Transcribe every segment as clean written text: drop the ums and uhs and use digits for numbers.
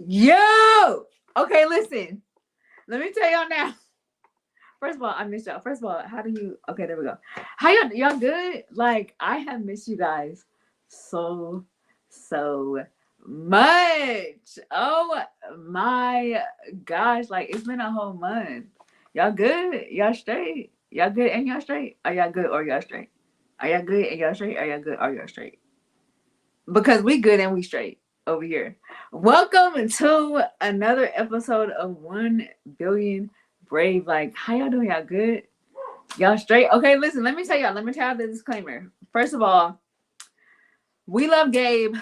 Yo! Okay, listen. Let me tell y'all now. First of all, I missed y'all. First of all, how do you? Okay, there we go. How y'all good? Like I have missed you guys so much. Oh my gosh! Like it's been a whole month. Y'all good? Y'all straight? Y'all good and y'all straight? Are y'all good or y'all straight? Are y'all good and y'all straight? Are y'all good or y'all straight? Because we good and we straight over here. Welcome to another episode of 1 billion brave. Like, how y'all doing? Y'all good? Y'all straight? Okay, listen, let me tell y'all. Let me tell y'all the disclaimer. First of all, we love Gabe.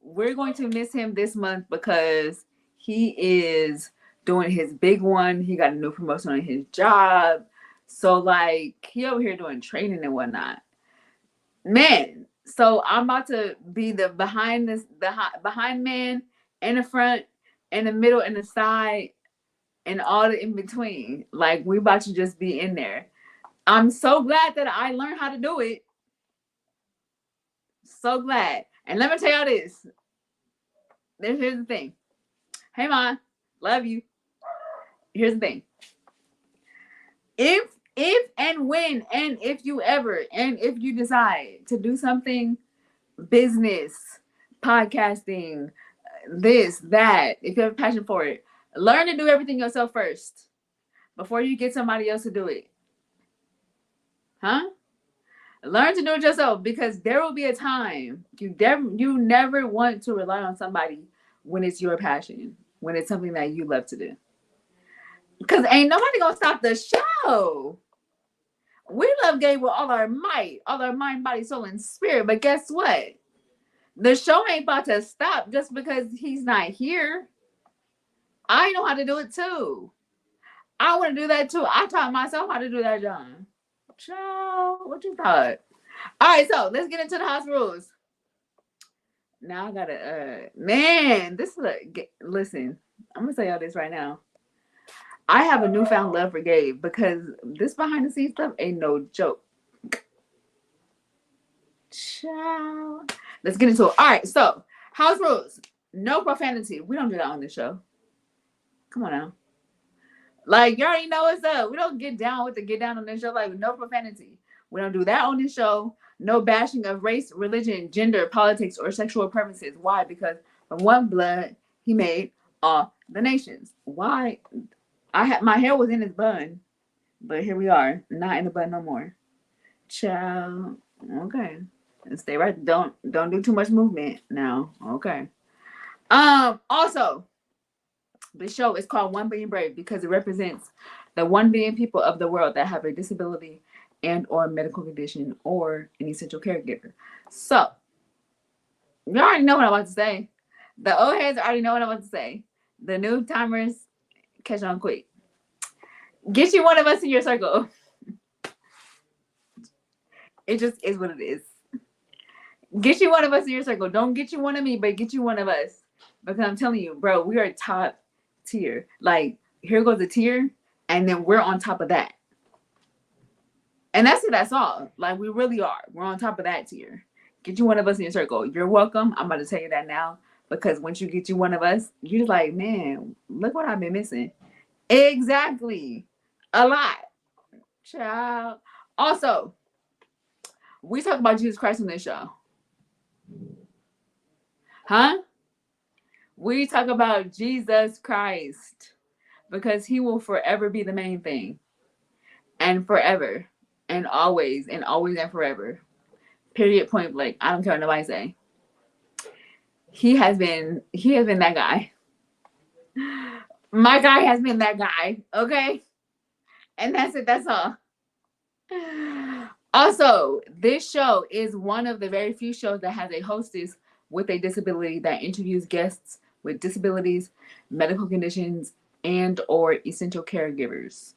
We're going to miss him this month because he is doing his big one. He got a new promotion on his job. So, like, he over here doing training and whatnot. Man, so I'm about to be the behind man and the front and the middle and the side and all the in between. Like we about to just be in there. I'm so glad that I learned how to do it. So glad. And let me tell y'all this. Here's the thing. Hey ma, love you. Here's the thing. If and when and if you ever and if you decide to do something business, podcasting, this, that, if you have a passion for it, learn to do everything yourself first before you get somebody else to do it. Huh? Learn to do it yourself because there will be a time you never want to rely on somebody when it's your passion, when it's something that you love to do. Because ain't nobody gonna stop the show. We love Gabe with all our might, all our mind, body, soul, and spirit. But guess what? The show ain't about to stop just because he's not here. I know how to do it too. I want to do that too. I taught myself how to do that, John. Child, what you thought? All right, so let's get into the house rules. Now I gotta, man, this is listen. I'm gonna tell y'all this right now. I have a newfound love for Gabe because this behind the scenes stuff ain't no joke. Child. Let's get into it. All right, so house rules. No profanity. We don't do that on this show. Come on now. Like, you already know what's up. We don't get down with the get down on this show. Like, no profanity. We don't do that on this show. No bashing of race, religion, gender, politics, or sexual preferences. Why? Because from one blood, he made all the nations. Why? My hair was in his bun, but here we are, not in the bun no more. Child. Okay. Stay right. Don't do too much movement now. Okay. Also, this show is called 1 Billion Brave because it represents the 1 billion people of the world that have a disability and or medical condition or an essential caregiver. So, you already know what I'm about to say. The old heads already know what I'm about to say. The new timers catch on quick. Get you one of us in your circle. It just is what it is. Get you one of us in your circle. Don't get you one of me, but get you one of us. Because I'm telling you, bro, we are top tier. Like, here goes the tier, and then we're on top of that. And that's it, that's all. Like, we really are. We're on top of that tier. Get you one of us in your circle. You're welcome. I'm about to tell you that now. Because once you get you one of us, you're like, man, look what I've been missing. Exactly. A lot. Child. Also, we talk about Jesus Christ on this show. Huh? We talk about Jesus Christ because he will forever be the main thing. And forever. And always and forever. Period, point blank. I don't care what nobody say. He has been that guy. My guy has been that guy. Okay? And that's it. That's all. Also, this show is one of the very few shows that has a hostess with a disability that interviews guests with disabilities, medical conditions, and or essential caregivers.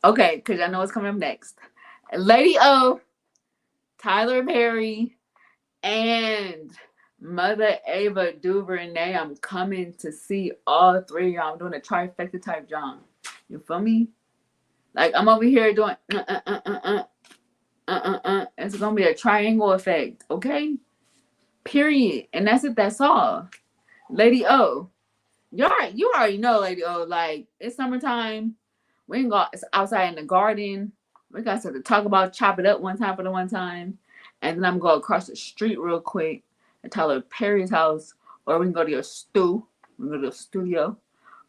Okay, because I know what's coming up next. Lady O, Tyler Perry, and Mother Ava DuVernay. I'm coming to see all three of y'all. I'm doing a trifecta type John. You feel me? Like, I'm over here doing It's gonna be a triangle effect, okay? Period. And that's it. That's all. Lady O. You already know, Lady O. Like, it's summertime. We can go outside in the garden. We got something to talk about. Chop it up one time for the one time. And then I'm going to go across the street real quick and Tyler Perry's house. Or we can go to your stew. We can go to the studio.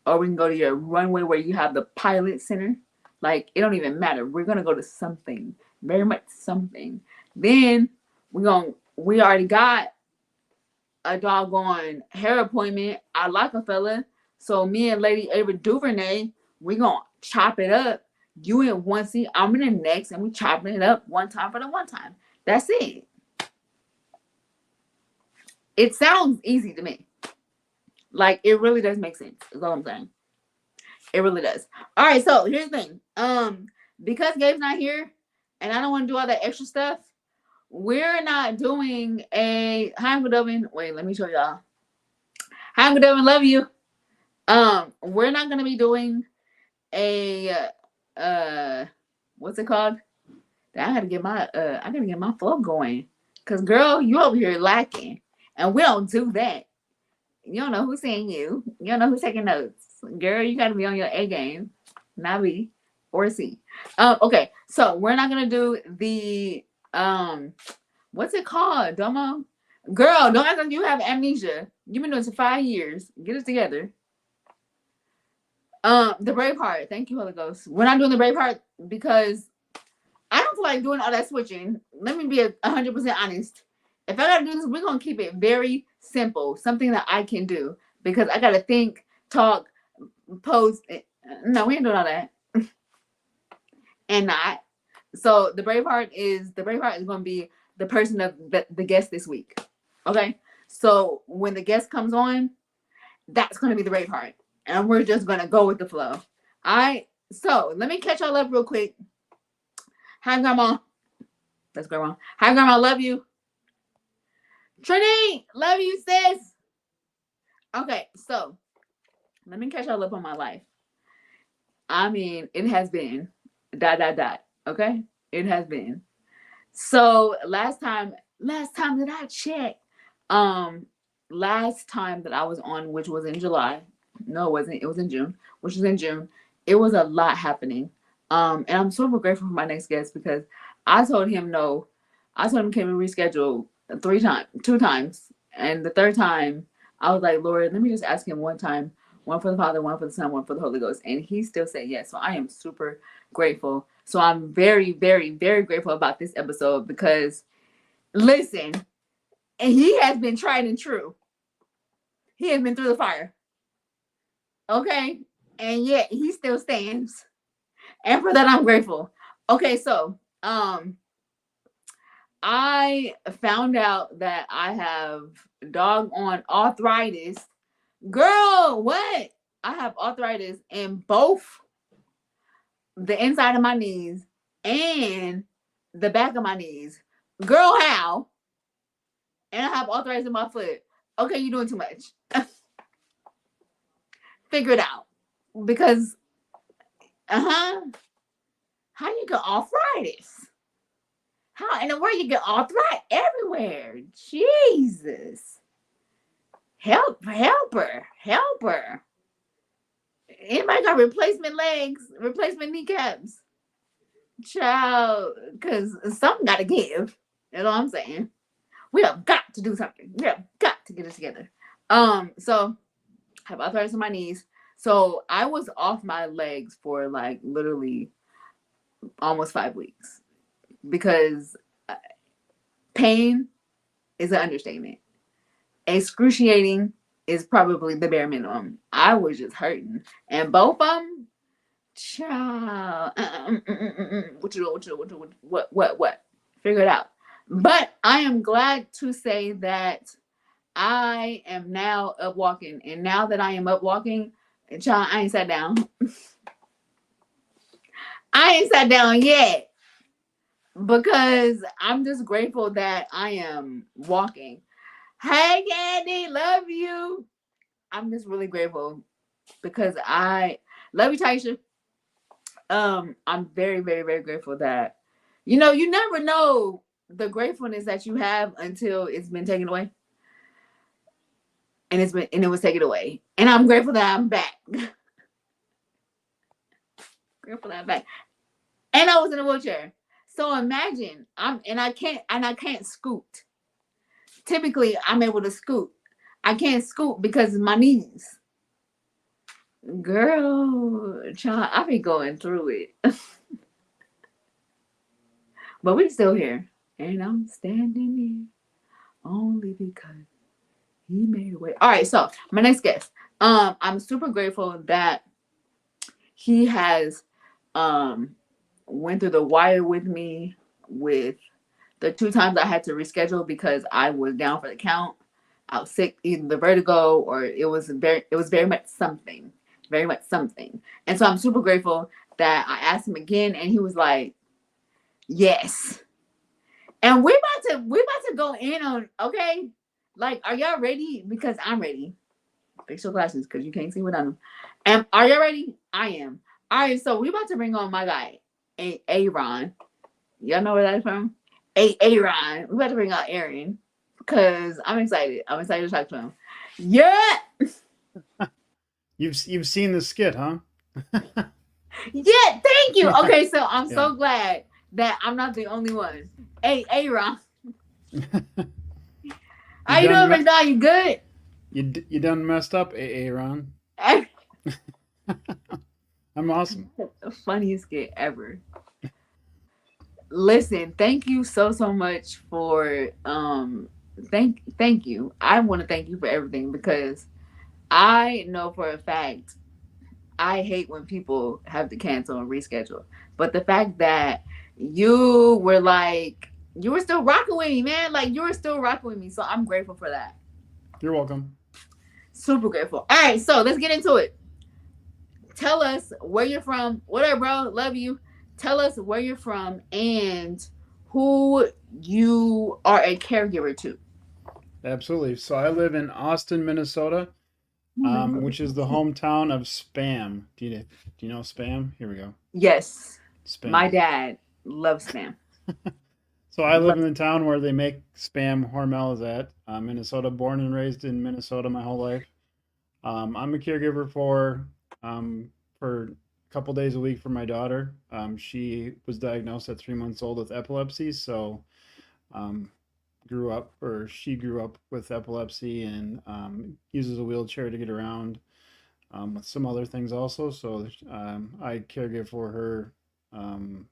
Or we can go to your runway where you have the pilot center. Like, it don't even matter. We're going to go to something. Very much something. Then we already got a doggone hair appointment at Rockefeller. So me and Lady Ava DuVernay, we gonna chop it up. You in one seat, I'm in the next, and we chopping it up one time for the one time. That's it. It sounds easy to me. Like, it really does make sense. Is all I'm saying. It really does. All right, so here's the thing. Because Gabe's not here, and I don't want to do all that extra stuff, we're not doing a hi Uncle Dovin. Wait, let me show y'all. Hi Uncle Dovin, love you. We're not gonna be doing a what's it called? I gotta get my flow going. Cause girl, you over here lacking. And we don't do that. You don't know who's saying you. You don't know who's taking notes. Girl, you gotta be on your A game. Not B or C. Okay, so we're not gonna do the what's it called? Domo? Girl, don't act like you have amnesia. You've been doing this for 5 years. Get it together. The Braveheart. Thank you, Holy Ghost. We're not doing the Braveheart because I don't feel like doing all that switching. Let me be 100% honest. If I gotta do this, we're gonna keep it very simple. Something that I can do because I gotta think, talk, post. No, we ain't doing all that. And not. So the Braveheart is going to be the person of the guest this week. Okay. So when the guest comes on, that's going to be the Braveheart, and we're just going to go with the flow. All right. So let me catch y'all up real quick. Hi, Grandma. That's Grandma. Hi, Grandma. Love you. Trinity, love you, sis. Okay. So let me catch y'all up on my life. I mean, it has been ... Okay, it has been. So last time that I checked, last time that I was on, which was in July. No, it wasn't. It was in June, which was in June. It was a lot happening. And I'm super grateful for my next guest because I told him no. I told him can we reschedule 2 times, and the third time I was like, Lord, let me just ask him one time. One for the Father, one for the Son, one for the Holy Ghost. And he still said yes. So I am super grateful. So I'm very, very, very grateful about this episode because, listen, and he has been tried and true. He has been through the fire. Okay? And yet he still stands. And for that, I'm grateful. Okay, so I found out that I have doggone arthritis. Girl, what? I have arthritis in both the inside of my knees and the back of my knees. Girl, how? And I have arthritis in my foot. Okay, you're doing too much. Figure it out. Because, how you get arthritis? How in the world you get arthritis everywhere? Jesus. Help her. Anybody got replacement legs, replacement kneecaps? Child, because something got to give. That's all I'm saying. We have got to do something. We have got to get it together. So I have arthritis in my knees. So I was off my legs for like literally almost 5 weeks because pain is an understatement. Excruciating is probably the bare minimum. I was just hurting, and both of them, child. What? Figure it out. But I am glad to say that I am now up walking, and now that I am up walking, child, I ain't sat down. I ain't sat down yet because I'm just grateful that I am walking. Hey, Candy, love you. I'm just really grateful because I love you, Taisha. I'm very, very, very grateful that, you never know the gratefulness that you have until it's been taken away. and it was taken away. And I'm grateful that I'm back. Grateful that I'm back. And I was in a wheelchair. So imagine I can't scoot. Typically I'm able to scoot. I can't scoot because of my knees. Girl, child, I be going through it. But we still here. And I'm standing here only because he made a way. All right, so my next guest. I'm super grateful that he has um went through the wire with me with the two times I had to reschedule because I was down for the count. I was sick, either the vertigo or it was very much something. Very much something. And so I'm super grateful that I asked him again and he was like, yes. And we about to go in on, okay? Like, are y'all ready? Because I'm ready. Fix your glasses because you can't see without them. And are y'all ready? I am. All right, so we about to bring on my guy, Aaron. Y'all know where that's from? Aaron. We about to bring out Aaron because I'm excited. I'm excited to talk to him. Yeah, You've seen the skit, huh? yeah. Thank you. Okay, so I'm Yeah. so glad that I'm not the only one. Aaron. you How you done doing, me- McDonald? You good? you done messed up, Aaron. I'm awesome. Funniest skit ever. Listen, thank you so much for thank you. I want to thank you for everything because I know for a fact I hate when people have to cancel and reschedule. But the fact that you were still rocking with me, man. Like you were still rocking with me. So I'm grateful for that. You're welcome. Super grateful. All right, so let's get into it. Tell us where you're from. What up, bro? Love you. Tell us where you're from and who you are a caregiver to. Absolutely. So I live in Austin, Minnesota, which is the hometown of Spam. Do you know Spam? Here we go. Yes, my Spam. dad loves spam. So I live in Loves. the town where they make Spam Hormel is at. Minnesota, born and raised in Minnesota my whole life. I'm a caregiver for a couple days a week for my daughter. She was diagnosed at 3 months old with epilepsy, so um, she grew up with epilepsy and uses a wheelchair to get around, with some other things also. So I caregive for her. Um,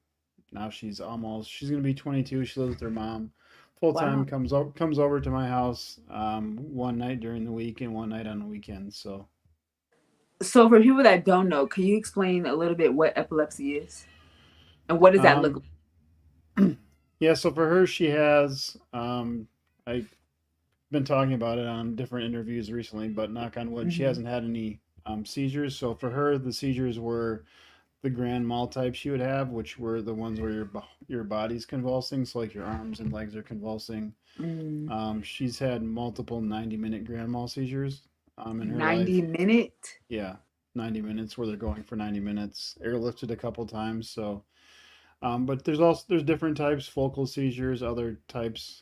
Now she's gonna be 22. She lives with her mom full time. Wow. Comes over to my house one night during the week and one night on the weekend. So So for people that don't know, can you explain a little bit what epilepsy is and what does that look um, yeah. So for her, she has I've been talking about it on different interviews recently, but knock on wood, like? she hasn't had any seizures. So for her, the seizures were the grand mal type she would have, which were the ones where your body's convulsing, so like your arms and legs are convulsing. Mm, She's had multiple 90-minute grand mal seizures in her 90 life. minute. Yeah, 90 minutes where they're going for 90 minutes. Airlifted a couple times. So, but there's different types, focal seizures, other types.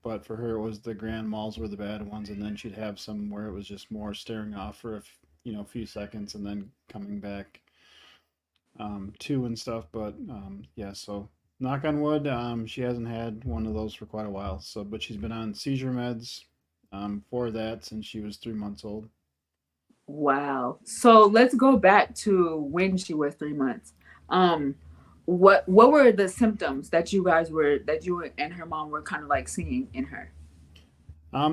But for her, it was the grand mals were the bad ones, and then she'd have some where it was just more staring off for a few seconds and then coming back two and stuff. But yeah, so knock on wood, she hasn't had one of those for quite a while. So, but she's been on seizure meds for that since she was 3 months old. Wow. So let's go back to when she was 3 months. Um, what were the symptoms that you and her mom were kind of like seeing in her?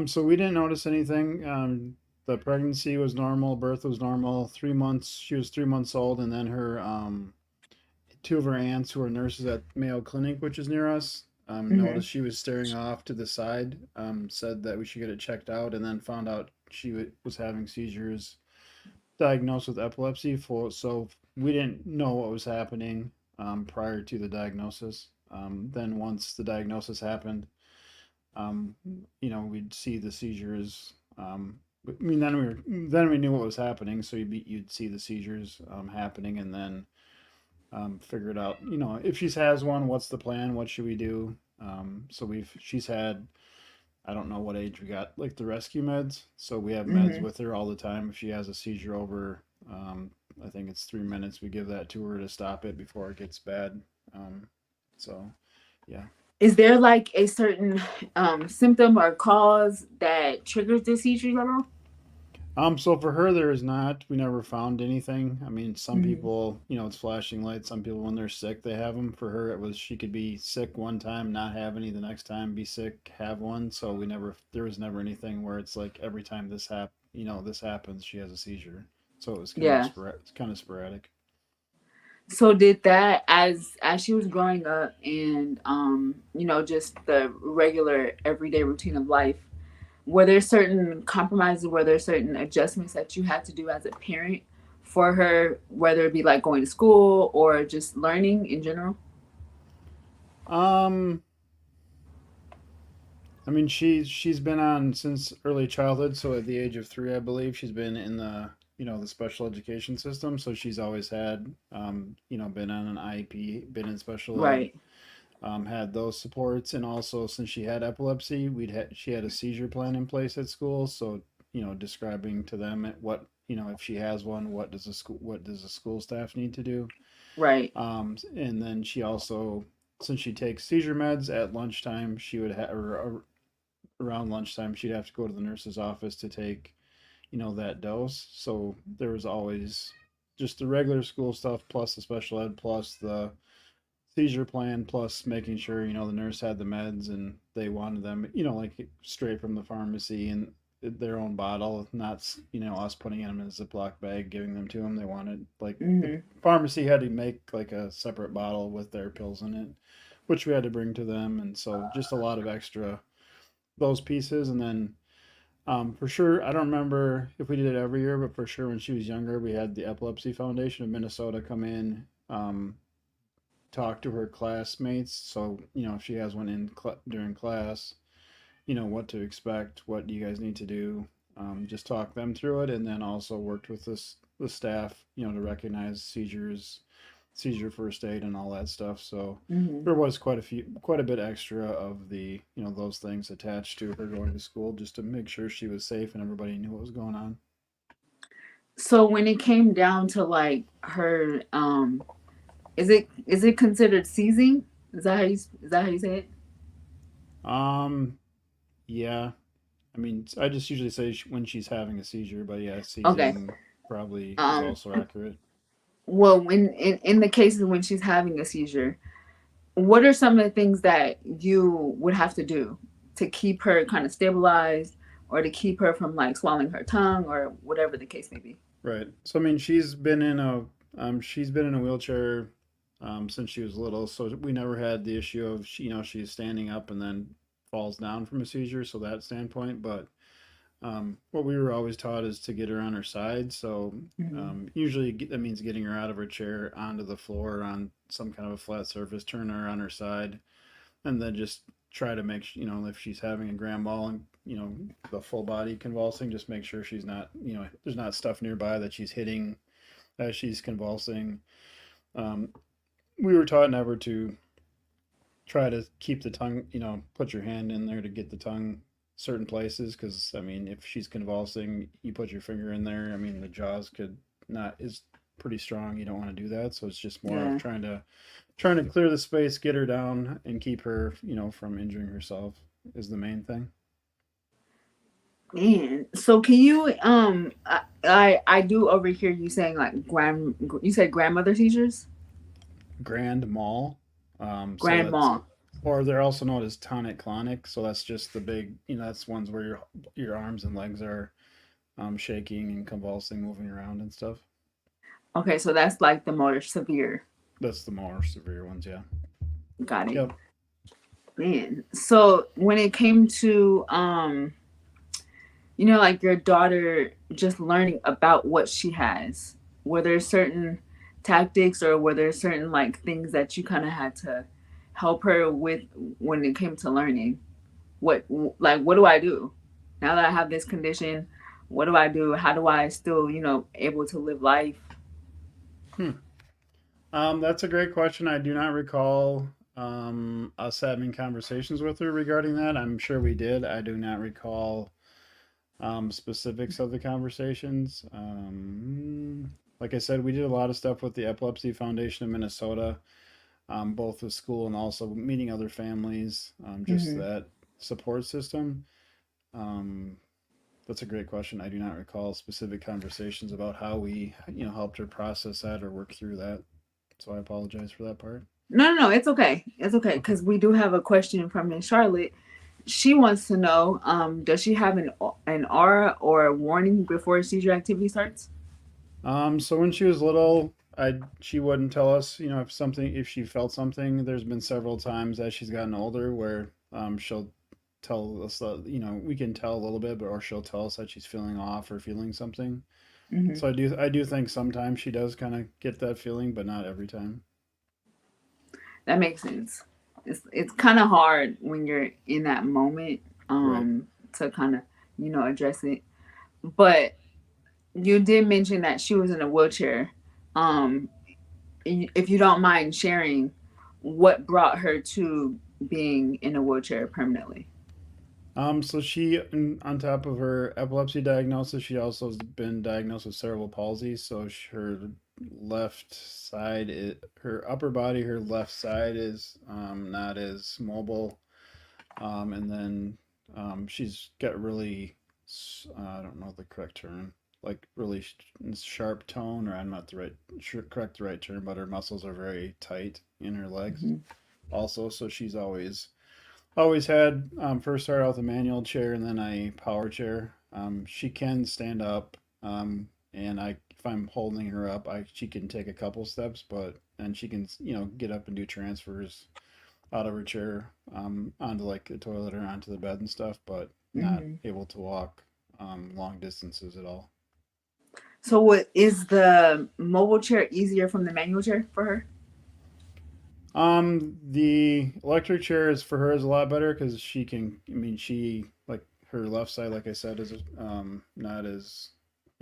So we didn't notice anything. The pregnancy was normal, birth was normal. 3 months, she was 3 months old, and then her two of her aunts who are nurses at Mayo Clinic, which is near us, Mm-hmm. noticed she was staring off to the side, said that we should get it checked out, and then found out she was having seizures, diagnosed with epilepsy. So we didn't know what was happening prior to the diagnosis. Then once the diagnosis happened, um, we'd see the seizures. I mean, then we knew what was happening, so you'd see the seizures happening, and then figured out, if she has one, what's the plan? What should we do? So she's had I don't know what age we got like the rescue meds. So we have meds Hmm. with her all the time. If she has a seizure over, I think it's 3 minutes, we give that to her to stop it before it gets bad. Um, so yeah. Is there like a certain symptom or cause that triggers the seizures at all? So for her, there is not. We never found anything. I mean, some Hmm. people, it's flashing lights. Some people, when they're sick, they have them. For her, it was she could be sick one time, not have any the next time, be sick, have one. So there was never anything where it's like every time this happens, she has a seizure. So it was Yeah. kind of sporadic. So did that as she was growing up and just the regular everyday routine of life, were there certain compromises, were there certain adjustments that you had to do as a parent for her, whether it be like going to school or just learning in general? Um, I mean, she's been on since early childhood. So at the age of 3, I believe she's been in the special education system. So she's always had, been on an IEP, been in special ed, Right. had those supports, and also since she had epilepsy, she had a seizure plan in place at school. So describing to them what if she has one, what does the school staff need to do, Right. and then she also, since she takes seizure meds at lunchtime, she would have around lunchtime, she'd have to go to the nurse's office to take, that dose. So there was always just the regular school stuff plus the special ed plus the seizure plan plus making sure, the nurse had the meds and they wanted them, like straight from the pharmacy and their own bottle, not, us putting them in a Ziploc bag, giving them to them. They wanted, like, the Hmm. pharmacy had to make like a separate bottle with their pills in it, which we had to bring to them. And so just a lot of extra those pieces. And then for sure, I don't remember if we did it every year, but for sure when she was younger, we had the Epilepsy Foundation of Minnesota come in, talk to her classmates. So if she has one during class, what to expect, what do you guys need to do. Just talk them through it, and then also worked with the staff, to recognize seizures, seizure first aid, and all that stuff. So Hmm. there was quite a bit extra of the those things attached to her going to school, just to make sure she was safe and everybody knew what was going on. So when it came down to like her, is it considered seizing? Is that how you say it? Um, yeah, I mean, I just usually say when she's having a seizure, but yeah, Okay. seizing probably is Um. also accurate. Well, when in the cases when she's having a seizure, what are some of the things that you would have to do to keep her kind of stabilized, or to keep her from like swallowing her tongue, or whatever the case may be? Right. So I mean, she's been in a wheelchair since she was little, so we never had the issue of she's standing up and then falls down from a seizure. So that standpoint, but what we were always taught is to get her on her side. So Hmm. usually that means getting her out of her chair onto the floor on some kind of a flat surface, turn her on her side, and then just try to make if she's having a grand mal and the full body convulsing, just make sure she's not there's not stuff nearby that she's hitting as she's convulsing. um, we were taught never to try to keep the tongue, put your hand in there to get the tongue certain places, because I mean if she's convulsing, you put your finger in there, I mean the jaws could not is pretty strong, you don't want to do that. So it's just more of Yeah. trying to clear the space, get her down, and keep her, from injuring herself is the main thing. Man, so can you I do overhear you saying like you said grandmother seizures, Grand mal. So that's, grandma. or they're also known as tonic clonic. So that's just the big, that's ones where your arms and legs are shaking and convulsing, moving around and stuff. Okay, so that's like the more severe. That's the more severe ones, yeah. Got it. Yep. Man, so when it came to like your daughter just learning about what she has, were there certain tactics, or were there certain like things that you kind of had to help her with when it came to learning? What, like, what do I do now that I have this condition? What do I do? How do I still able to live life? Hmm. That's a great question. I do not recall us having conversations with her regarding that. I'm sure we did. I do not recall specifics of the conversations. Like I said, we did a lot of stuff with the Epilepsy Foundation of Minnesota, both with school and also meeting other families, just Hmm. that support system. Um, that's a great question. I do not recall specific conversations about how we, helped her process that or work through that. So I apologize for that part. No, no, no, it's okay. It's okay Okay. because we do have a question from Miss Charlotte. She wants to know, does she have an aura or a warning before seizure activity starts? So when she was little, she wouldn't tell us, if she felt something. There's been several times as she's gotten older where she'll tell us that, we can tell a little bit, but or she'll tell us that she's feeling off or feeling something. Hmm. So I do think sometimes she does kind of get that feeling, but not every time. That makes sense. It's kind of hard when you're in that moment Right. to kind of address it. But you did mention that she was in a wheelchair. Um, if you don't mind sharing, what brought her to being in a wheelchair permanently? So she, on top of her epilepsy diagnosis, she also has been diagnosed with cerebral palsy. So her left side, her upper body, her left side is not as mobile. And then she's got really, I don't know the correct term, like really sharp tone, or I'm not the right, correct the right term, but her muscles are very tight in her legs Hmm. also. So she's always had first started out with a manual chair and then a power chair. She can stand up, and if I'm holding her up, she can take a couple steps, but and she can get up and do transfers out of her chair onto like the toilet or onto the bed and stuff, but not Hmm. able to walk long distances at all. So, what is the mobile chair easier from the manual chair for her? The electric chair is for her is a lot better because she can. I mean, she like her left side, like I said, is not as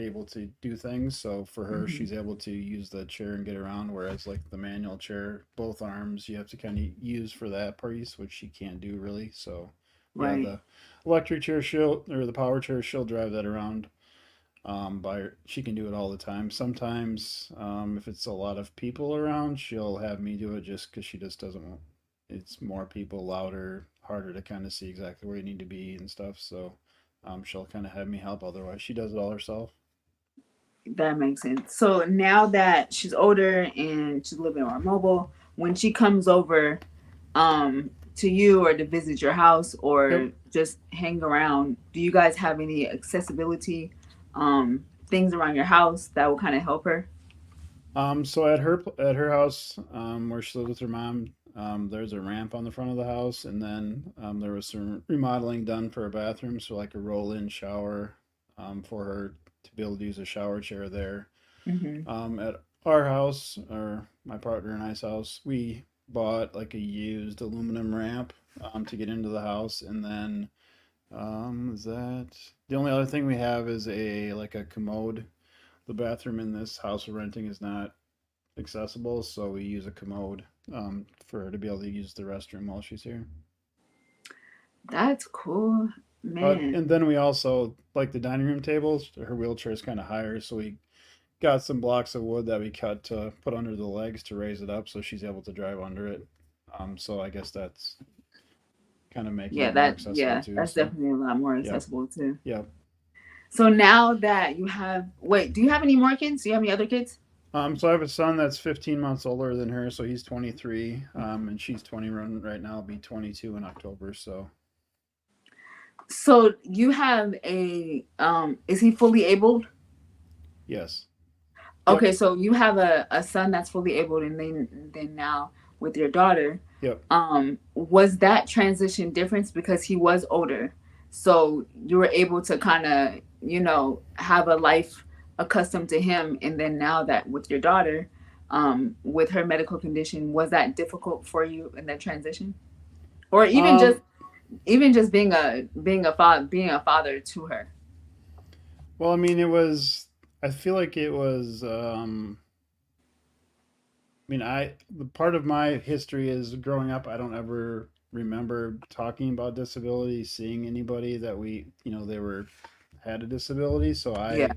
able to do things. So for her, Hmm. she's able to use the chair and get around. Whereas like the manual chair, both arms you have to kind of use for that piece, which she can't do really. So yeah, Right. the electric chair she'll or the power chair she'll drive that around by she can do it all the time. Sometimes, if it's a lot of people around, she'll have me do it just because she just doesn't want. It's more people, louder, harder to kind of see exactly where you need to be and stuff. So, she'll kind of have me help. Otherwise, she does it all herself. That makes sense. So now that she's older and she's a little bit more mobile, when she comes over to you or to visit your house Yep. or just hang around, do you guys have any accessibility things around your house that will kind of help her? So at her house, where she lives with her mom, there's a ramp on the front of the house, and then there was some remodeling done for a bathroom, so like a roll-in shower, for her to be able to use a shower chair there. Hmm. At our house, or my partner and I's house, we bought like a used aluminum ramp to get into the house, and then is that the only other thing we have is a commode. The bathroom in this house we're renting is not accessible, so we use a commode for her to be able to use the restroom while she's here. That's cool, man. And then we also like the dining room tables. Her wheelchair is kind of higher, so we got some blocks of wood that we cut to put under the legs to raise it up, so she's able to drive under it. So I guess that's kind of making Yeah, it more accessible too. that's So definitely a lot more yep, accessible too. yep. So now that you have, wait, do you have any more kids? Do you have any other kids? So I have a son that's 15 months older than her, so he's 23, and she's 20 right now. Will be 22 in October. So So you have is he fully able? yes, yep, Okay, so you have a son that's fully able, and then now with your daughter, yep. was that transition difference because he was older, so you were able to kind of have a life accustomed to him, and then now that with your daughter, with her medical condition, was that difficult for you in that transition, or Um, even just being a father to her? well, I mean, it was. I feel like it was. mean, the part of my history is growing up. I don't ever remember talking about disability, seeing anybody that they were had a disability. So Yeah.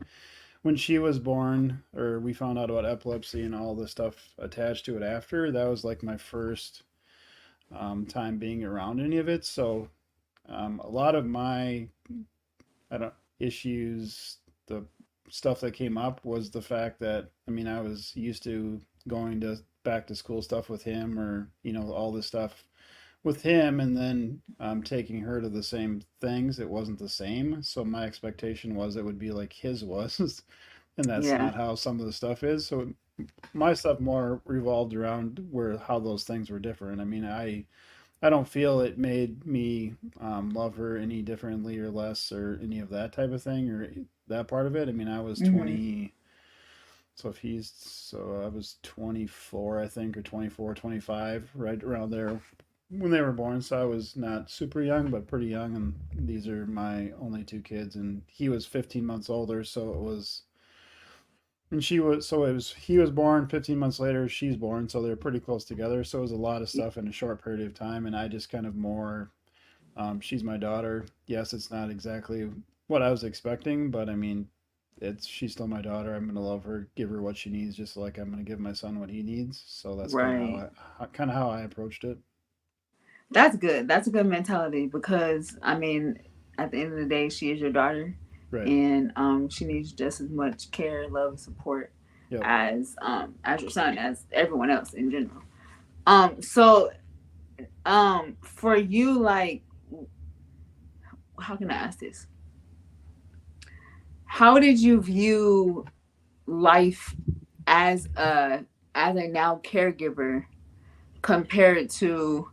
when she was born, or we found out about epilepsy and all the stuff attached to it after, that was like my first time being around any of it. So a lot of my I don't issues, the stuff that came up was the fact that I was used to going to back to school stuff with him, or all this stuff with him, and then taking her to the same things. It wasn't the same, so my expectation was it would be like his was, and that's Yeah. not how some of the stuff is. So my stuff more revolved around where how those things were different. I don't feel it made me love her any differently or less or any of that type of thing or that part of it. I was Mm-hmm. 20, so I was 24, I think, or 24, 25, right around there when they were born. So I was not super young, but pretty young. And these are my only two kids. And he was 15 months older. So it was, and she was, so it was, he was born 15 months later, she's born. So they're pretty close together. So it was a lot of stuff in a short period of time. And I just kind of more she's my daughter. Yes, it's not exactly what I was expecting, but it's she's still my daughter. I'm gonna love her, give her what she needs, just like I'm gonna give my son what he needs. So that's Right. kind of how I approached it. That's good. That's a good mentality because at the end of the day, she is your daughter, Right. and she needs just as much care, love, and support Yep. as your son, as everyone else in general. So for you, like, how can I ask this? How did you view life as a now caregiver compared to,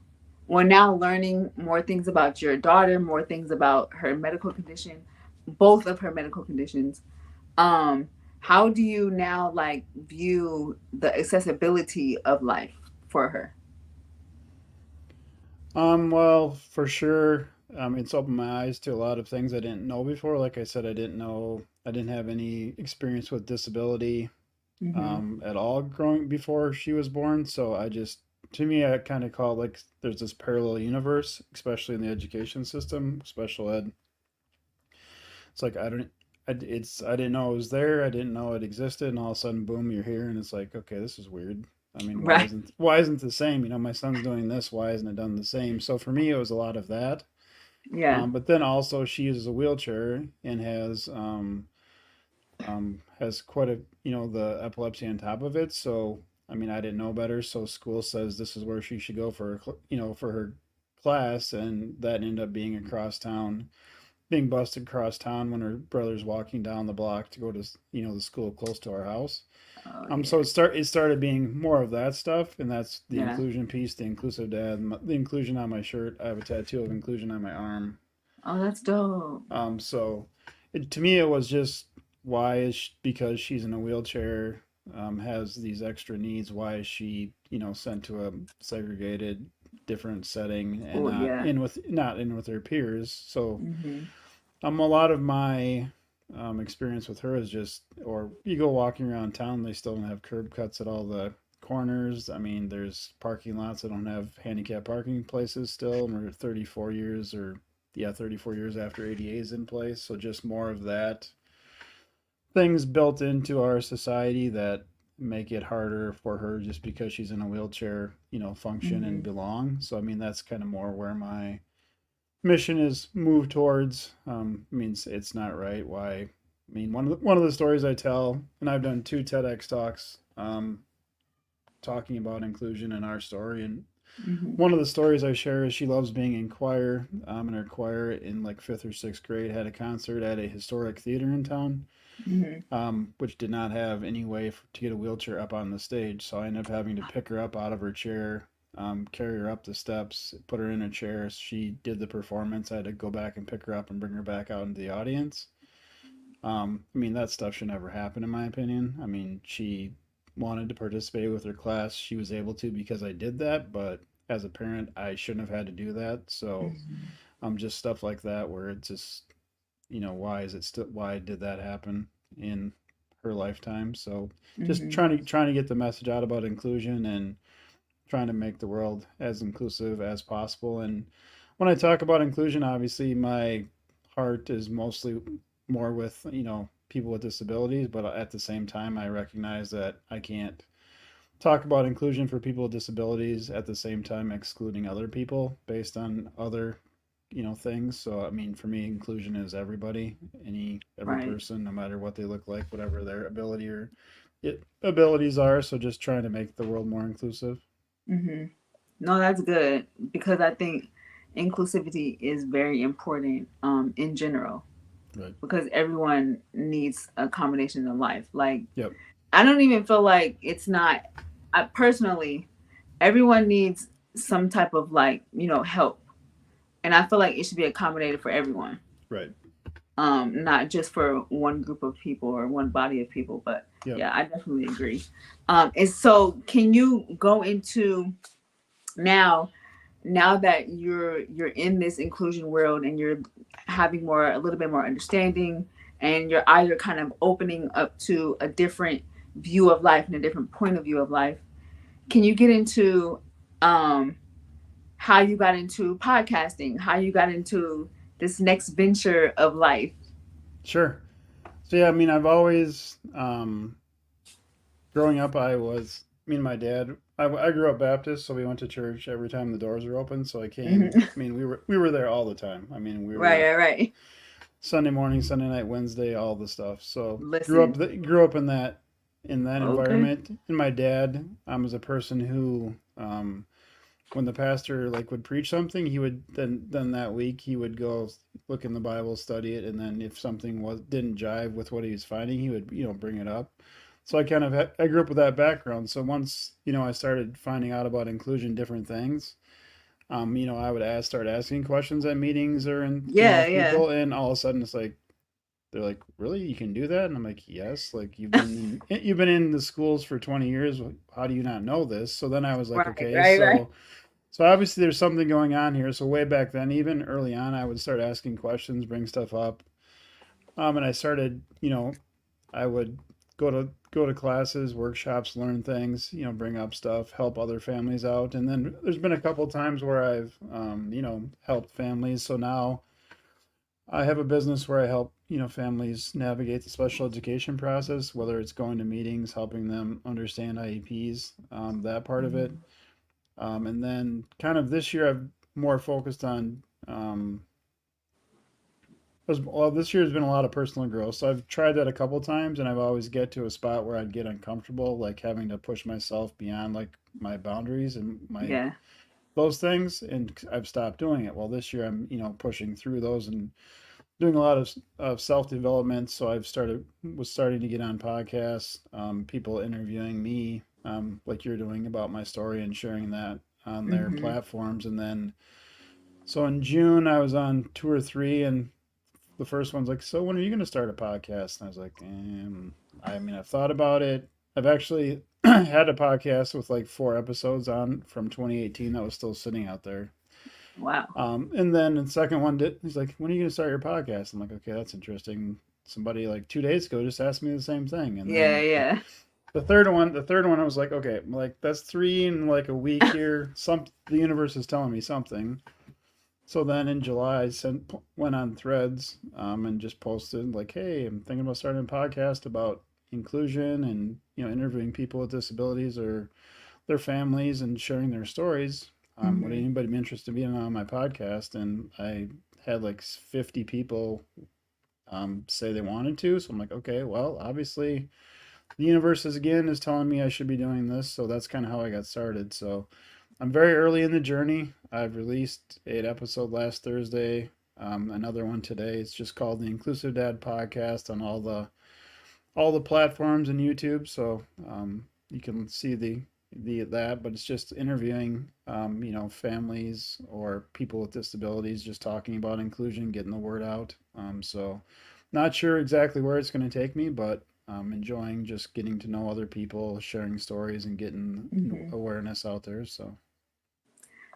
well, now learning more things about your daughter, more things about her medical condition, both of her medical conditions. um how do you now like view the accessibility of life for her? Well, for sure. It's opened my eyes to a lot of things I didn't know before. Like I said, I didn't have any experience with disability Mm-hmm. at all growing before she was born. So to me, I kind of call it like there's this parallel universe, especially in the education system, special ed. It's like I didn't know it was there. I didn't know it existed, and all of a sudden, boom, you're here, and it's like, okay, this is weird. Right. Why isn't the same? My son's doing this. Why isn't it done the same? So for me, it was a lot of that. Yeah. But then also, she uses a wheelchair and has quite a the epilepsy on top of it. So I didn't know better. So school says this is where she should go for for her class, and that ended up being across town, being busted across town when her brother's walking down the block to go to the school close to our house. Oh So yeah. it started being more of that stuff, and that's the Yeah. inclusion piece, the inclusive dad, the inclusion on my shirt. I have a tattoo of inclusion on my arm. Oh, that's dope. So to me, it was just why is because she's in a wheelchair, has these extra needs. Why is she sent to a segregated, different setting and School. Yeah. not in with her peers? So Mm-hmm. a lot of my experience with her is just, or you go walking around town, they still don't have curb cuts at all the corners. There's parking lots that don't have handicap parking places still, and we're 34 years or yeah, 34 years after ADA is in place. So just more of that things built into our society that make it harder for her just because she's in a wheelchair, function and Mm-hmm. belong. So that's kind of more where my mission is moved towards. Means it's not right. Why? One of the stories I tell, and I've done two TEDx talks talking about inclusion in our story, and Mm-hmm. one of the stories I share is she loves being in choir. And her choir in like fifth or sixth grade had a concert at a historic theater in town, Mm-hmm. which did not have any way to get a wheelchair up on the stage. So I ended up having to pick her up out of her chair, carry her up the steps, put her in a chair. She did the performance. I had to go back and pick her up and bring her back out into the audience. That stuff should never happen, in my opinion. She wanted to participate with her class. She was able to because I did that, but as a parent, I shouldn't have had to do that. So, Mm-hmm. just stuff like that where it's just, why is it still, why did that happen? And her lifetime. So just Mm-hmm. trying to get the message out about inclusion and trying to make the world as inclusive as possible. And when I talk about inclusion, obviously my heart is mostly more with, people with disabilities, but at the same time, I recognize that I can't talk about inclusion for people with disabilities at the same time excluding other people based on other things. So I mean, for me, inclusion is everybody, every Right. person, no matter what they look like, whatever their abilities are. So just trying to make the world more inclusive. Mm-hmm. No, that's good because I think inclusivity is very important in general Right. because everyone needs a combination in life. Like Yep. I don't even feel like it's not. I personally, everyone needs some type of like help, and I feel like it should be accommodated for everyone. Right. Not just for one group of people or one body of people, but Yep. yeah, I definitely agree. And so, can you go into now? Now that you're in this inclusion world and you're having a little bit more understanding, and you're either kind of opening up to a different view of life and a different point of view of life, can you get into um how you got into podcasting, how you got into this next venture of life? Sure. So yeah, I mean, I've always, growing up, me and my dad. I grew up Baptist, so we went to church every time the doors were open. So I came. Mm-hmm. I mean, we were there all the time. I mean, we Right, were right, right. Sunday morning, Sunday night, Wednesday, all the stuff. So Listen. grew up in that Okay. environment. And my dad was a person who, when the pastor like would preach something, he would then that week he would go look in the Bible, study it, and then if something didn't jive with what he was finding, he would bring it up. So I grew up with that background. So once I started finding out about inclusion, different things, I would start asking questions at meetings or in Yeah, with yeah. people, and all of a sudden it's like they're like, really, you can do that? And I'm like, yes. Like you've been in the schools for 20 years. How do you not know this? So then I was like, Right, okay, right, right. so obviously there's something going on here. So way back then, even early on, I would start asking questions, bring stuff up. And I started, I would go to classes, workshops, learn things, bring up stuff, help other families out. And then there's been a couple of times where I've, helped families. So now I have a business where I help, families navigate the special education process, whether it's going to meetings, helping them understand IEPs, that part of it. Mhm. And then kind of this year, I've more focused on, well, this year has been a lot of personal growth. So I've tried that a couple times, and I've always get to a spot where I'd get uncomfortable, like having to push myself beyond like my boundaries and my Yeah. those things, and I've stopped doing it. Well, this year I'm, pushing through those and doing a lot of self development. So was starting to get on podcasts, people interviewing me, like you're doing about my story and sharing that on their Mm-hmm. platforms. And then, so in June, I was on 2 or 3, and the first one's like, so when are you going to start a podcast? And I was like, I mean, I've thought about it. I've actually had a podcast with like 4 episodes on from 2018 that was still sitting out there. Wow. And then the second one he's like, when are you going to start your podcast? I'm like, okay, that's interesting. Somebody like 2 days ago just asked me the same thing. And Yeah, then yeah. the third one, I was like, okay, like that's 3 in like a week here. The universe is telling me something. So then in July, went on Threads, and just posted like, hey, I'm thinking about starting a podcast about inclusion and interviewing people with disabilities or their families and sharing their stories. Would Mm-hmm. anybody be interested in being on my podcast? And I had like 50 people say they wanted to. So I'm like, okay, well, obviously the universe is telling me I should be doing this. So that's kind of how I got started. So I'm very early in the journey. I've released 8 episode last Thursday. Another one today. It's just called the Inclusive Dad Podcast on all the platforms and YouTube. So you can see that, but it's just interviewing, families or people with disabilities, just talking about inclusion, getting the word out. So not sure exactly where it's going to take me, but enjoying just getting to know other people, sharing stories, and getting Mm-hmm. awareness out there. So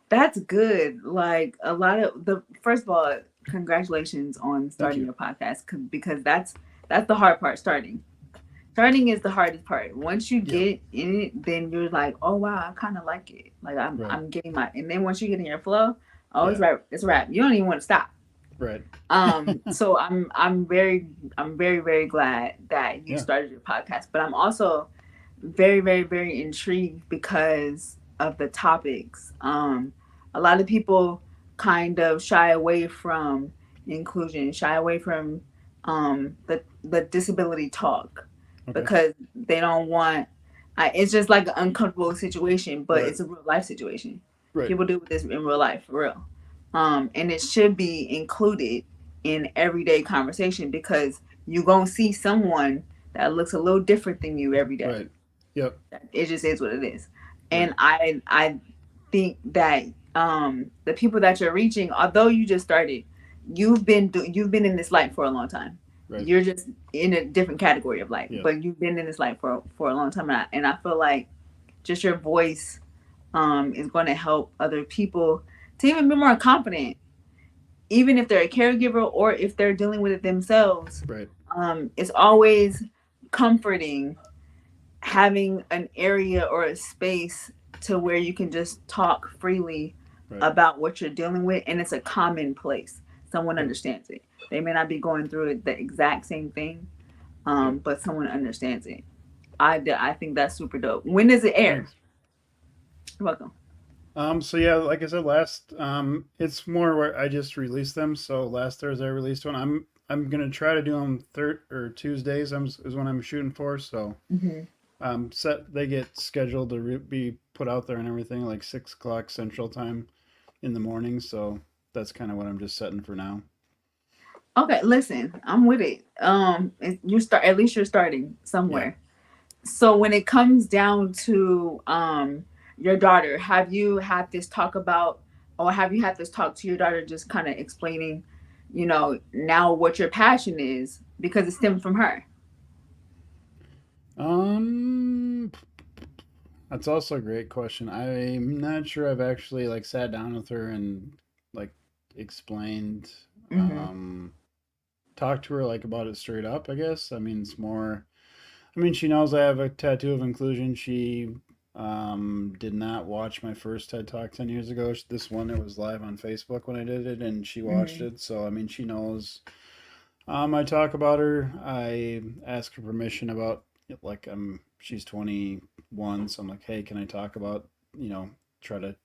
That's good. Like a lot of the first of all, congratulations on thank starting you. your podcast because that's the hard part starting. Starting is the hardest part. Once you Yep. get in it, then you're like, oh wow, I kind of like it. Like Right. I'm getting my. And then once you get in your flow, oh it's Yeah. rap. It's rap. You don't even want to stop. Right. So I'm very very glad that you Yeah. started your podcast. But I'm also very very very intrigued because of the topics. A lot of people kind of shy away from inclusion, shy away from the disability talk Okay. because they don't want. It's just like an uncomfortable situation, but Right. it's a real life situation. Right. People do this in real life, for real, and it should be included in everyday conversation because you're gonna see someone that looks a little different than you every day. Right. Yep. It just is what it is. Right. And I think that the people that you're reaching, although you just started, you've been in this light for a long time. Right. You're just in a different category of light, Yep. but you've been in this light for a long time, and I feel like just your voice is going to help other people to even be more confident, even if they're a caregiver or if they're dealing with it themselves. Right. It's always comforting having an area or a space to where you can just talk freely Right. about what you're dealing with, and it's a common place. Someone Yep. understands it. They may not be going through it the exact same thing, Yep. but someone understands it. I think that's super dope. When does it air? Thanks. You're welcome. So yeah, like I said last, it's more where I just released them. So last Thursday I released one. I'm gonna try to do them third or Tuesdays. Is when I'm shooting for. So Hmm. set they get scheduled to be put out there and everything like 6 o'clock Central Time in the morning. So that's kind of what I'm just setting for now. Okay, listen, I'm with it. You start at least you're starting Yeah. somewhere. So when it comes down to your daughter, have you had this talk about, or have you had this talk to your daughter, just kind of explaining, now what your passion is because it stems from her? Um, that's also a great question. I'm not sure I've actually like sat down with her and like explained, Mm-hmm. talked to her like about it straight up. I guess. I mean, it's more. I mean, she knows I have a tattoo of inclusion. She did not watch my first TED Talk 10 years ago. This one it was live on Facebook when I did it, and she watched Mm-hmm. it. So I mean, she knows. I talk about her. I ask her permission about like she's 21, so I'm like, hey, can I talk about try to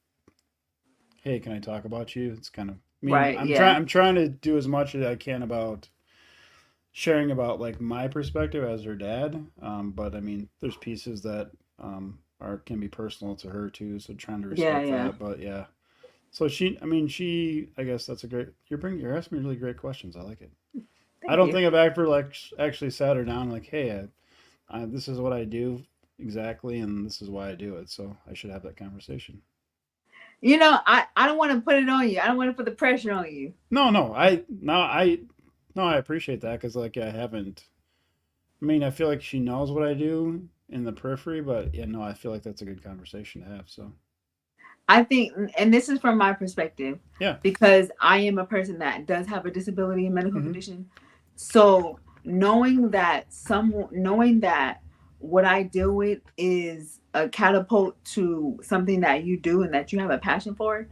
hey, can I talk about you? It's kind of I mean, Right. Yeah. I'm trying to do as much as I can about sharing about like my perspective as her dad. But I mean, there's pieces that are can be personal to her too. So trying to Yeah. respect Yeah. that. But yeah. So I mean, I guess that's a great. You're asking me really great questions. I like it. I Thank don't you. think I've ever like actually sat her down like, hey, this is what I do exactly, and this is why I do it. So I should have that conversation. I don't want to put it on you. I don't want to put the pressure on you. No, no, I no, I no, I appreciate that because like I haven't. I mean, I feel like she knows what I do in the periphery, but yeah, no, I feel like that's a good conversation to have. So I think, and this is from my perspective, yeah, because I am a person that does have a disability and medical mm-hmm. condition. So knowing that what I deal with is a catapult to something that you do and that you have a passion for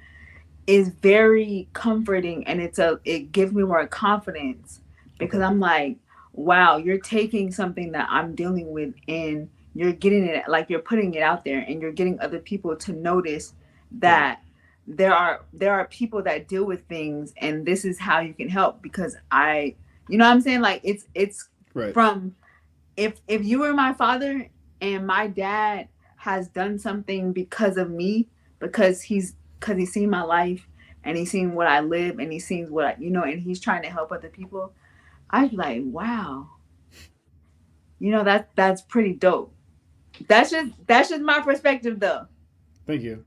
is very comforting, and it gives me more confidence because Okay, I'm like, wow, you're taking something that I'm dealing with and you're getting it, like you're putting it out there and you're getting other people to notice right, that there are people that deal with things and this is how you can help because you know what I'm saying, like it's right, from, if you were my father and my dad has done something because of me, because he's seen my life and he's seen what I live and he's seen what and he's trying to help other people, I'd be like, wow, that's pretty dope. That's just my perspective though. thank you.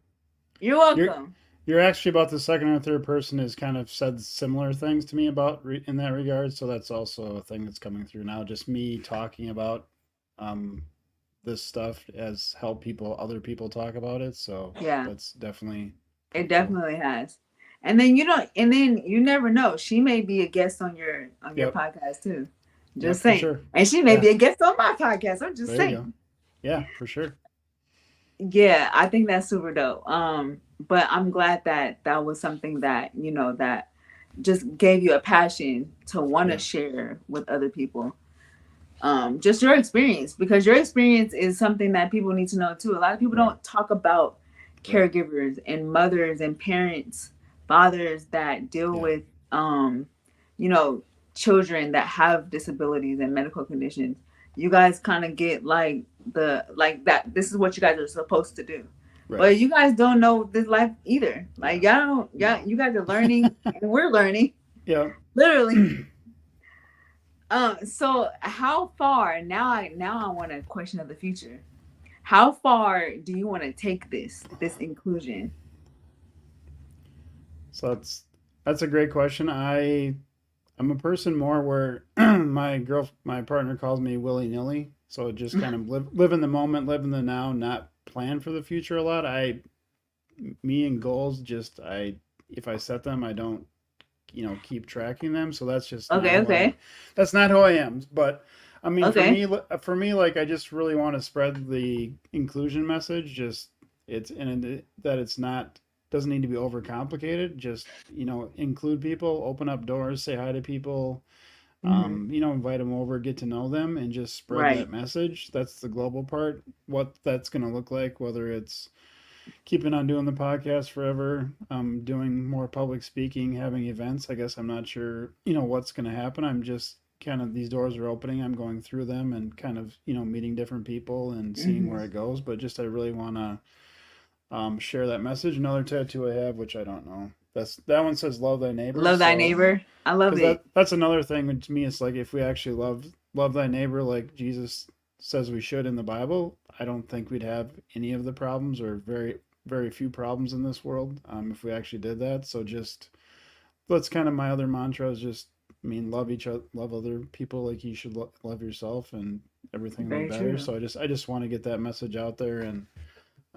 You're You're welcome. you're actually about the second or third person has kind of said similar things to me about in that regard. So that's also a thing that's coming through now. Just me talking about um, this stuff has helped other people talk about it. So Yeah, that's definitely it pretty cool. definitely has. And then you never know. She may be a guest on your Yep. podcast too. Yeah, Just for saying. sure. And she may Yeah, be a guest on my podcast. I'm just there you go. saying. Yeah, for sure. Yeah, I think that's super dope. But I'm glad that that was something that, that just gave you a passion to want to Yeah, share with other people. Just your experience, because your experience is something that people need to know too. A lot of people right, don't talk about right. caregivers and mothers and parents, fathers that deal Yeah, with, you know, children that have disabilities and medical conditions. You guys kind of get like the like that. This is what you guys are supposed to do, right. but you guys don't know this life either. Yeah, Like y'all don't, no. you guys are learning, and we're learning Yeah. literally. So how far now? I want a question of the future. How far do you want to take this inclusion? So that's a great question. I'm a person more where my partner calls me willy nilly. So just kind of live in the moment, live in the now, not plan for the future a lot. Me and goals, just if I set them, I don't keep tracking them. So that's just not Okay, who I okay, that's not who I am. But I mean, okay. for me, like I just really want to spread the inclusion message. Just it's and that it's not doesn't need to be overcomplicated. Just include people, open up doors, say hi to people. Hmm. Invite them over, get to know them, and just spread Right. that message. That's the global part. What that's going to look like, whether it's keeping on doing the podcast forever, doing more public speaking, having events. I guess I'm not sure, what's going to happen. I'm just kind of these doors are opening. I'm going through them and kind of, meeting different people and seeing Hmm. where it goes. But just I really want to share that message. Another tattoo I have, which I don't know. That one says "Love thy neighbor." Love thy So neighbor. I love because it. that's another thing to me. It's like if we actually love thy neighbor like Jesus says we should in the Bible, I don't think we'd have any of the problems or very few problems in this world if we actually did that. So just that's kind of my other mantra is just love each other, love other people like you should love yourself, and everything will be Very better. true. So I just want to get that message out there and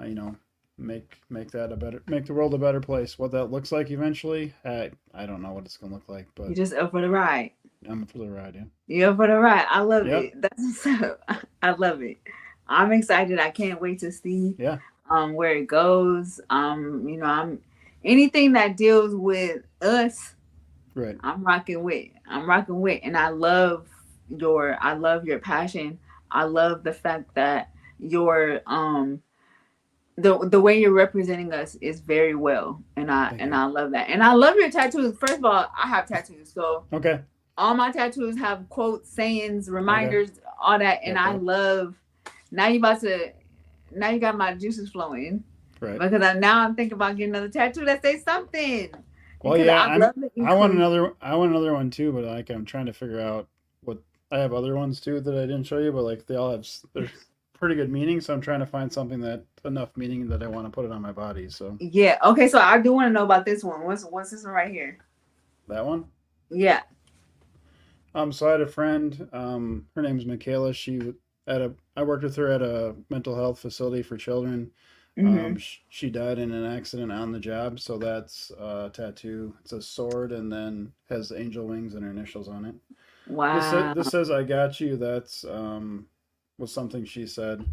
uh, you know make the world a better place. What that looks like eventually, I don't know what it's gonna look like, You but just up for the ride. I'm for the ride. Yeah. You up for the ride. I love Yep. it. That's what's up. I love it. I'm excited. I can't wait to see Yeah. where it goes. I'm anything that deals with us. Right. I'm rocking with. I'm rocking with, and I love your passion. I love the fact that your the way you're representing us is very well, and I Thank and you. I love that, and I love your tattoos. First of all, I have tattoos, so Okay. all my tattoos have quotes, sayings, Okay. reminders, all that, and Yep. I Yep. love. Now you about to, now you got my juices flowing Right. because I'm thinking about getting another tattoo that says something Well, because yeah. I love the inclusion. I want another one too, but like I'm trying to figure out what I have other ones too that I didn't show you, but like they all have there's pretty good meaning. So I'm trying to find something that enough meaning that I want to put it on my body. So Yeah. Okay. So I do want to know about this one. What's this one right here? that one. Yeah. So I had a friend. Her name's Michaela. I worked with her at a mental health facility for children. Mm-hmm. She died in an accident on the job, so that's a tattoo. It's a sword and then has angel wings and her initials on it. Wow. This says "I got you." That's was something she said.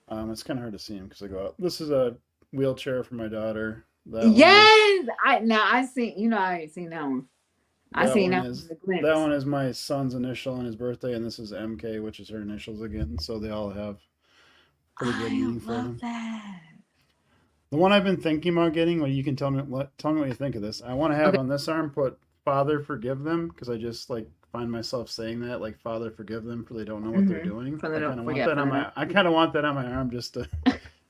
It's kind of hard to see him because I go out. This is a wheelchair for my daughter. Yes. I seen. I ain't seen that one. I That seen one that one is in a that glimpse. one is my son's initial on his birthday, and this is MK, which is her initials again. So they all have pretty good I meaning for love them. that. The one I've been thinking about getting, well, you can tell me what you think of this. I want to have Okay. on this arm put "Father forgive them" because I just like find myself saying that like "Father forgive them" for they don't know what they're Mm-hmm. doing. For the don't forget. For the don't I forget. kind of want that on my arm just to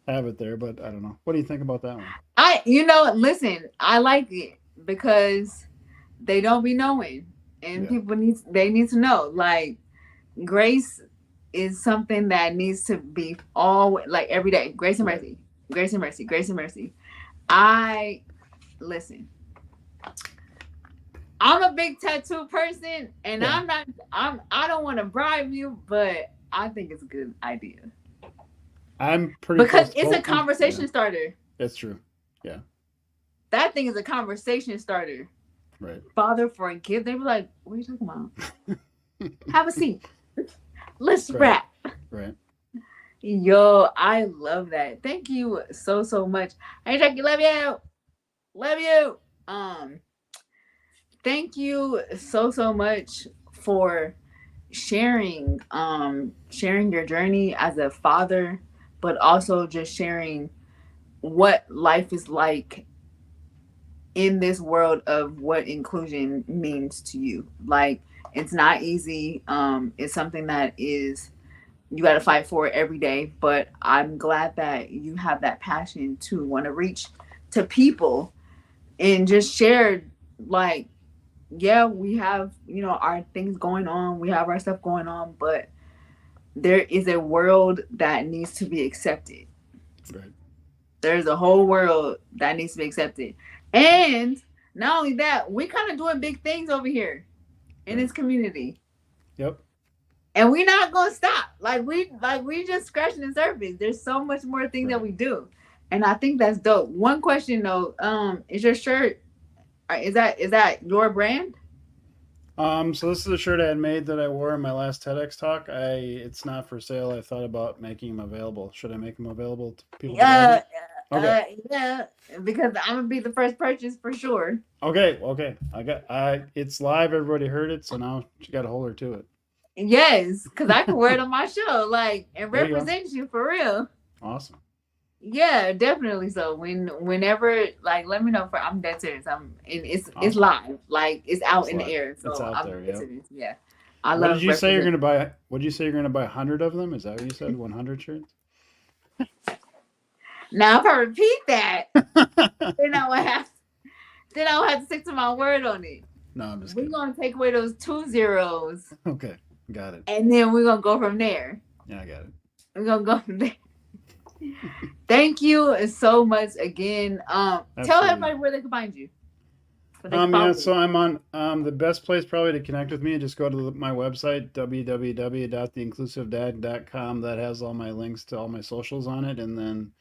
have it there, but I don't know. What do you think about that one? Listen. I like it because they don't be knowing, and Yeah, they need to know. Like grace is something that needs to be all like every day. Grace and right. mercy. Grace and mercy. Grace and mercy. I listen. I'm a big tattoo person, and Yeah, I don't want to bribe you, but I think it's a good idea I'm pretty because close to it's a both. Yeah, conversation starter. that's true. Yeah, That thing is a conversation starter. right. Father, forgive. They were like, "What are you talking about?" Have a seat. Let's Right. wrap. Right. Yo, I love that. Thank you so so much. Hey Jackie, love you. Love you. Thank you so so much for sharing your journey as a father, but also just sharing what life is like in this world of what inclusion means to you. Like it's not easy. It's something that is you got to fight for every day, but I'm glad that you have that passion to want to reach to people and just share, like, yeah, we have, our things going on, we have our stuff going on, but there is a world that needs to be accepted. Right. There's a whole world that needs to be accepted. And not only that, we kind of doing big things over here in Right. this community. Yep. And we're not gonna stop. Like we just scratching the surface. There's so much more things that Right. we do. And I think that's dope. One question though, is your shirt is that your brand? So this is a shirt I had made that I wore in my last TEDx talk. It's not for sale. I thought about making them available. Should I make them available to people to buy Uh, them? Okay. yeah, because I'm gonna be the first purchase for sure. Okay. Okay. It's live. Everybody heard it. So now you got to hold her to Yes, because I can wear it it. on my show, like, and There you go. represent you for real. Awesome. Yeah, definitely. So whenever, like, let me know. For I'm dead serious. And it's Awesome. live, like it's out It's in the live. air. It's So out I'm there. dead Yep. serious. Yeah, I What did love you say you're represent. gonna buy? What did you say you're gonna buy 100 of them? Is that what you said? 100 shirts? Now if I repeat that, then I would have then I would have to stick to my word on it. No, I'm just We're kidding. gonna take away those 2 zeros, Okay. Got it. and then we're gonna go from there. Yeah, I got it. We're gonna go from there. Thank you so much again. Tell Absolutely. everybody where they can find you, where they can Yeah, follow so you. I'm on the best place probably to connect with me. Just go to my website, www.theinclusivedad.com. That has all my links to all my socials on it. And then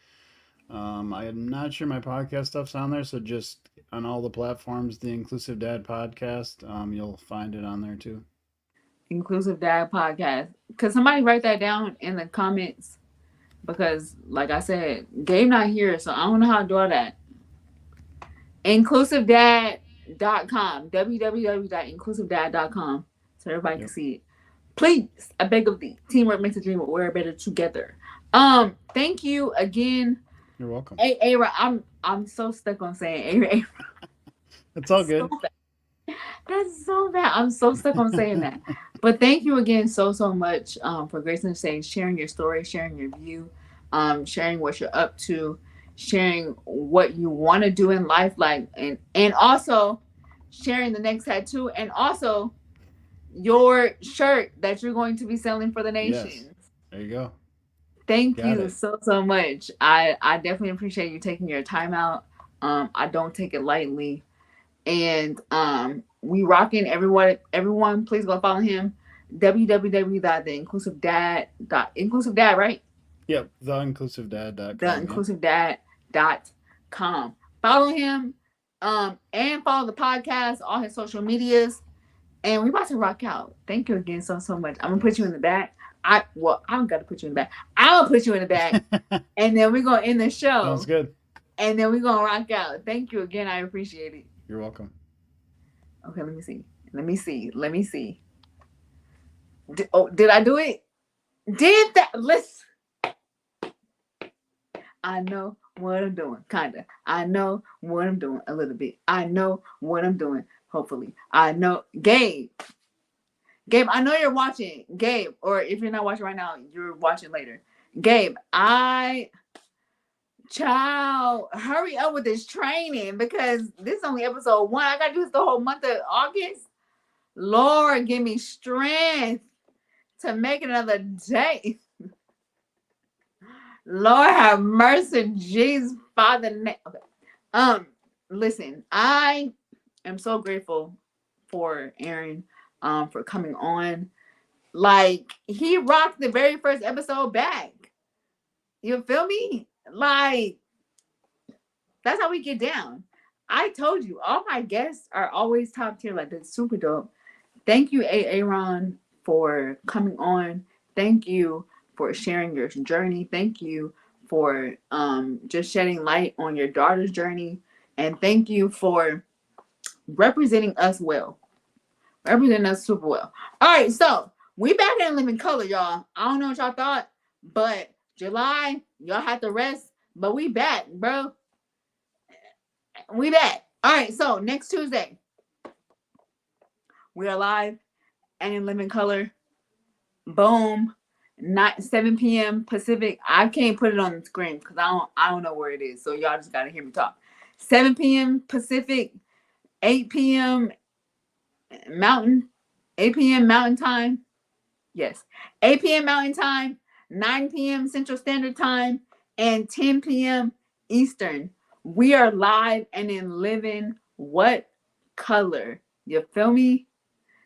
I am not sure my podcast stuff's on there. So just on all the platforms, the Inclusive Dad Podcast, you'll find it on there too. Inclusive Dad Podcast. Could somebody write that down in the comments? Because, like I said, Gabe not here, so I don't know how to do all that. Inclusivedad.com. www.inclusivedad.com. So everybody can Yep. see it. Please, I beg of thee. Teamwork makes a dream, but we're better together. Thank you again. You're welcome. A I'm so stuck on saying A. It's all So good. bad. That's so bad. I'm so stuck on saying that. But thank you again so so much for gracing the stage, sharing your story, sharing your view, sharing what you're up to, sharing what you want to do in life, like and also sharing the next tattoo, and also your shirt that you're going to be selling for the Yes. nation. There you go. Thank Got you it. so so much. I definitely appreciate you taking your time out. I don't take it lightly, and we rocking everyone please go follow him www.theinclusivedad, right? Yep. Theinclusivedad.com. Yep. Theinclusivedad.com. Follow him, and follow the podcast, all his social medias, and we about to rock out. Thank you again so so much. I'm gonna put you in Yes. the back. I don't gotta put you in the back. I'll put you in the back, and then we're gonna end the Sounds show, good. and then we're gonna rock out. Thank you again, I appreciate it. You're welcome. Okay, let me see. Did I do it? Did that? Listen, I know what I'm doing, kinda. I know what I'm doing a little bit. I know what I'm doing. Hopefully, I know. Gabe, I know you're watching. Gabe, or if you're not watching right now, you're watching later. Gabe, child, hurry up with this training because this is only episode 1. I gotta do this the whole month of August. Lord, give me strength to make another day. Lord have mercy, Jesus, Father. Okay. Um, Listen, I am so grateful for Aaron, for coming on. Like he rocked the very first episode back. You feel me? Like that's how we get down. I told you, all my guests are always top tier. Like that's super dope. Thank you, Aaron, for coming on. Thank you for sharing your journey. Thank you for just shedding light on your daughter's journey. And thank you for representing us well. Representing us super well. All right, so we back in living color, y'all. I don't know what y'all thought, but July, y'all had to rest. But we back, bro. We back. All right, so next Tuesday, we are live and in living color. Boom. Not 7 p.m. Pacific. I can't put it on the screen because I don't know where it is. So y'all just gotta hear me talk. 7 p.m. Pacific, 8 p.m. Mountain, 8 p.m. Mountain time. Yes. 8 p.m. Mountain time, 9 p.m. Central Standard Time, and 10 p.m. Eastern. We are live and in living what color? You feel me?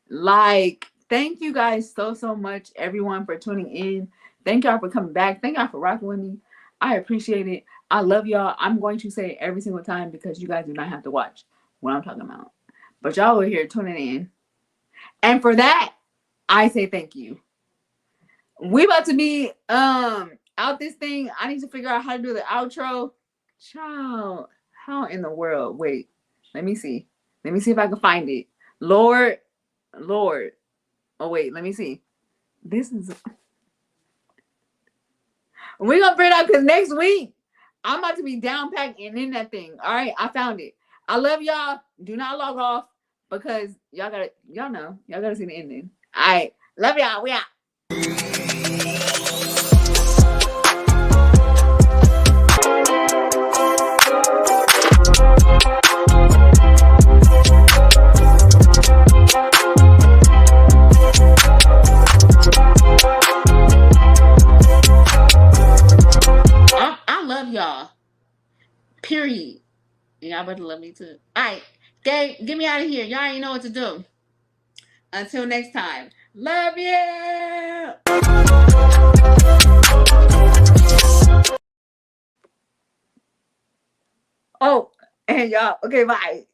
Like, thank you guys so much, everyone, for tuning in. Thank y'all for coming back. Thank y'all for rocking with me. I appreciate it. I love y'all. I'm going to say it every single time because you guys do not have to watch what I'm talking about. But y'all are here tuning in. And for that, I say thank you. We about to be out this thing. I need to figure out how to do the outro. Child, how in the world? Wait, let me see. Let me see if I can find it. Lord. Oh wait, let me see. This is we're gonna figure it out because next week I'm about to be down packed and in that thing. All right, I found it. I love y'all. Do not log off because y'all gotta see the ending. All right, love y'all. We out. I love y'all. Period. And y'all better love me too. All right, get me out of here. Y'all ain't know what to do. Until next time. Love you. Oh, and y'all. Okay, bye.